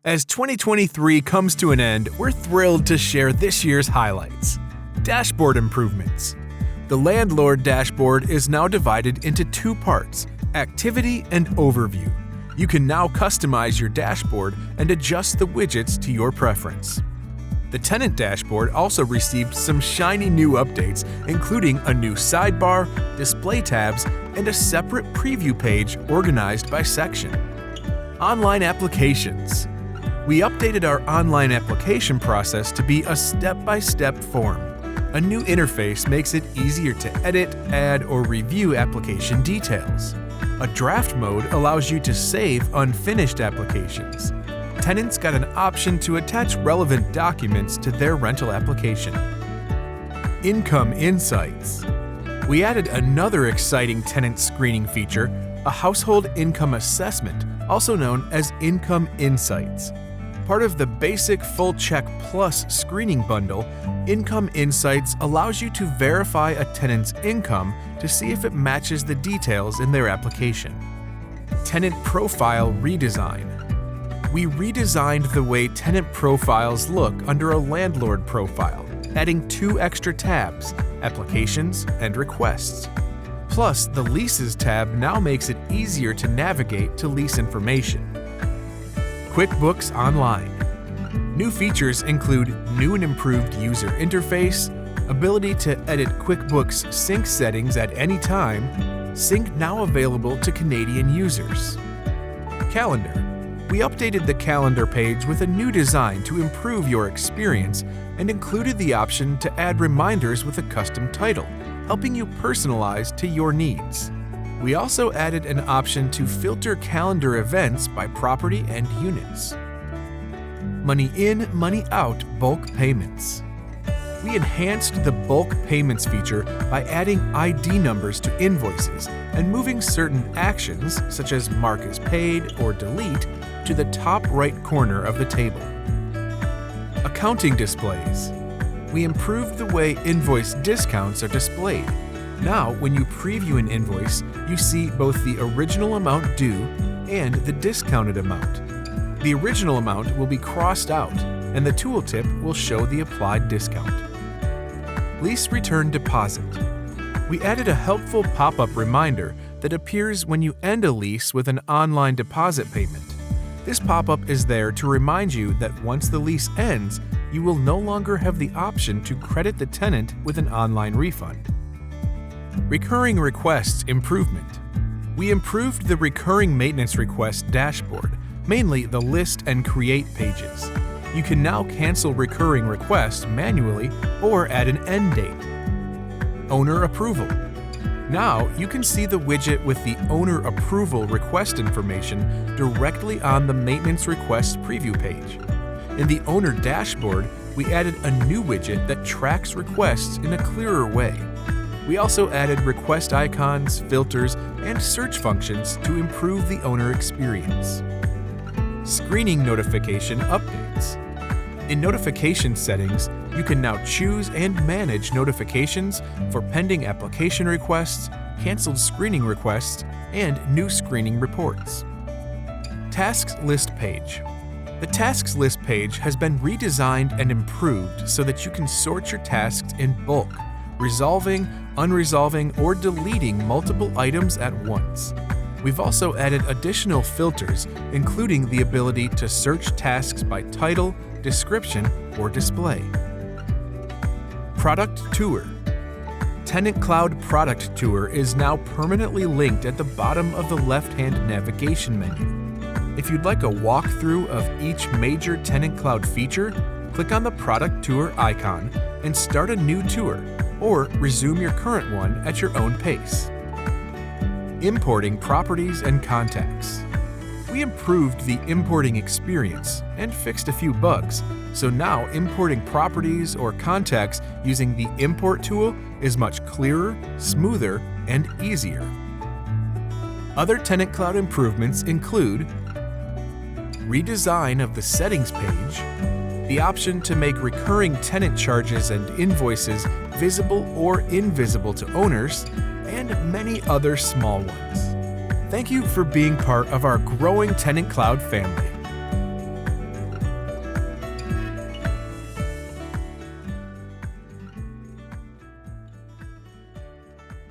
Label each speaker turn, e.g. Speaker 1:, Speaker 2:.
Speaker 1: As 2023 comes to an end, we're thrilled to share this year's highlights. Dashboard improvements. The Landlord Dashboard is now divided into two parts, Activity and Overview. You can now customize your dashboard and adjust the widgets to your preference. The Tenant Dashboard also received some shiny new updates, including a new sidebar, display tabs, and a separate preview page organized by section. Online applications. We updated our online application process to be a step-by-step form. A new interface makes it easier to edit, add, or review application details. A draft mode allows you to save unfinished applications. Tenants got an option to attach relevant documents to their rental application. Income Insights. We added another exciting tenant screening feature, a household income assessment, also known as Income Insights. Part of the basic Full Check Plus screening bundle, Income Insights allows you to verify a tenant's income to see if it matches the details in their application. Tenant Profile Redesign. We redesigned the way tenant profiles look under a landlord profile, adding 2 extra tabs, Applications and Requests. Plus, the Leases tab now makes it easier to navigate to lease information. QuickBooks Online. New features include new and improved user interface, ability to edit QuickBooks sync settings at any time, sync now available to Canadian users. Calendar. We updated the calendar page with a new design to improve your experience and included the option to add reminders with a custom title, helping you personalize to your needs. We also added an option to filter calendar events by property and units. Money in, money out bulk payments. We enhanced the bulk payments feature by adding ID numbers to invoices and moving certain actions, such as mark as paid or delete, to the top right corner of the table. Accounting displays. We improved the way invoice discounts are displayed. Now, when you preview an invoice, you see both the original amount due and the discounted amount. The original amount will be crossed out, and the tooltip will show the applied discount. Lease Return Deposit. We added a helpful pop-up reminder that appears when you end a lease with an online deposit payment. This pop-up is there to remind you that once the lease ends, you will no longer have the option to credit the tenant with an online refund. Recurring Requests Improvement. We improved the Recurring Maintenance Request dashboard, mainly the list and create pages. You can now cancel recurring requests manually or add an end date. Owner Approval. Now you can see the widget with the owner approval request information directly on the Maintenance Request preview page. In the Owner Dashboard, we added a new widget that tracks requests in a clearer way. We also added request icons, filters, and search functions to improve the owner experience. Screening Notification Updates. In notification settings, you can now choose and manage notifications for pending application requests, canceled screening requests, and new screening reports. Tasks List Page. The Tasks List page has been redesigned and improved so that you can sort your tasks in bulk, resolving, unresolving, or deleting multiple items at once. We've also added additional filters, including the ability to search tasks by title, description, or display. Product Tour. TenantCloud Product Tour is now permanently linked at the bottom of the left-hand navigation menu. If you'd like a walkthrough of each major TenantCloud feature, click on the Product Tour icon and start a new tour, or resume your current one at your own pace. Importing properties and contacts. We improved the importing experience and fixed a few bugs, so now importing properties or contacts using the Import tool is much clearer, smoother, and easier. Other TenantCloud improvements include redesign of the settings page, the option to make recurring tenant charges and invoices visible or invisible to owners, and many other small ones. Thank you for being part of our growing TenantCloud family.